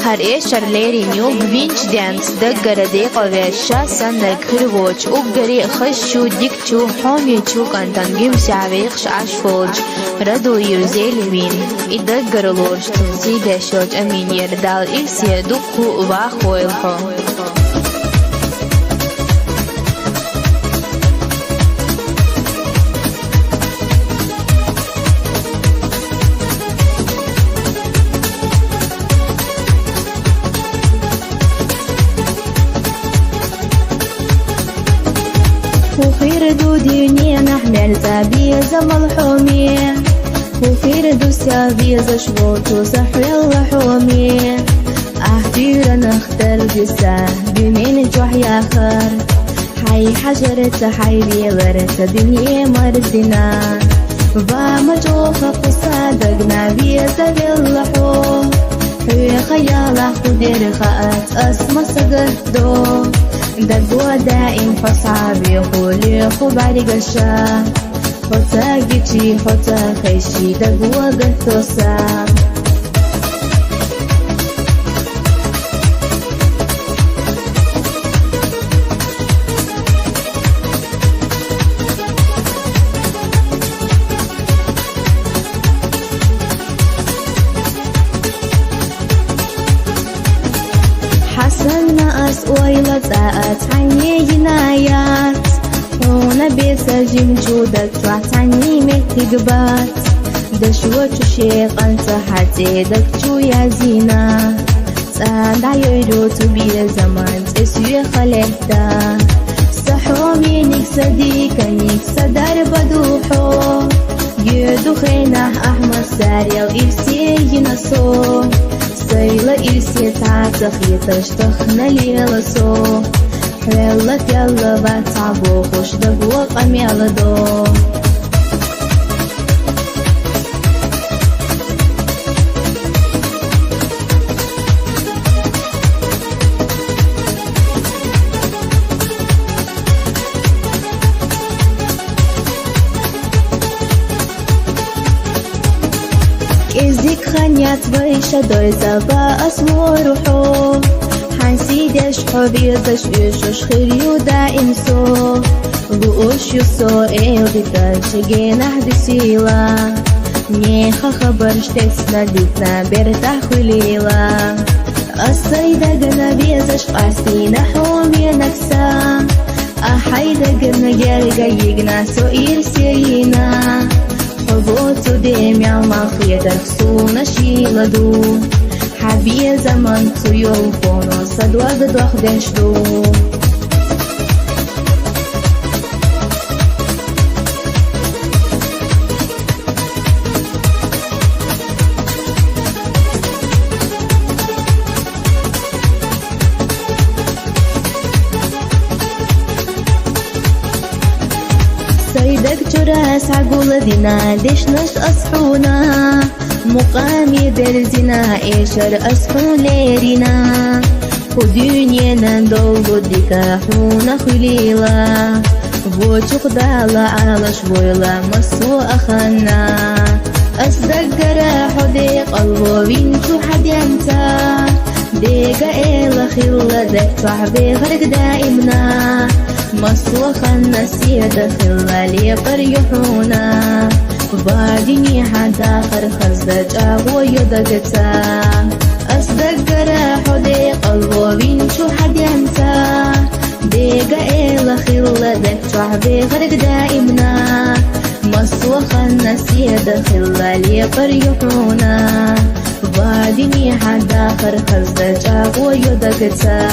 har اشرليري نيو بفينش دانس دقر ديقو ويشا سنر كرووش وقري خشو ديكتو حومي تشو كانتان جيم سعبيقش عشفوج ردو يرزيلي مين يدقر لورش تنزيد شوج أمين يردال إلسي دقو وباخو الخو وخير دو دنيا نحمل تابيزة ملحومية وخير دو سابيزة شبوتو سحر اللحومية أحتير نختار جسا بمين جوحي آخر حي حجرة حي بيغرة دنيا مردنا ومجوخة قصادقنا بيزة باللحوم حي خيالة قدر خاءت أسمى صدردو دقوا دائم فصعب يقولي خباري قشا خطا جيتي خطا خيشي دقوا قثوسا حسن ناس ويلا ساعات عني جنايات هنا بيسجم جودك عني متقبات دشوة شيق انت حتى دكتو يا زينة سعد عيرو تبيل زمان تسوي خليتا سحومي نكسدي كنيك صدر بدوحو يدو خينه أحمد ساري وإلسي ينسو سيلا إلسي تعتخي تشتخنا ليلسو حلت يلا بتعبو خوش دقوا قميل دو كيزيك خانيات بيشا دويزا بأسمو روحو حنسيدش حبيضش يشوش خيريو دائم سو بقوش يسو بتاش جينح بسيلا نيخا خبرش تسنا ديتنا برتاح خليلا الصيدة قنا بيزش قاسينا حومي نكسا أحيدا قنا جارقا يقنا سوئير سيينا حبوتو ديم يعمل خيدك سونا شيلدو حبي زمان خيول فونو صدوة بدوخ دشدو سيدك جراس عقول دينا دشنش أصحونا مقامي درزنا إيشر أصحو ليرنا ودنيانا دولو ديكاحونا خليلا وجوك دالا على شويلا مصو أخنا أصدق راحو دي قلبو بنتو حديانتا ديكا إيلا خلا دك صاحبي غرق دائمنا مصو خنا سيادة خلا ليقر يحونا بعدني حدا خرخزج أبو يدقتا أصدق راحو دي قلبو بنتو حديانتا ديقا إيلا خلا دك صاحبي غرق دائمنا مصو خنا سيادة خلا ليقر يحونا بعدني حدا خرخزج أبو يدقتا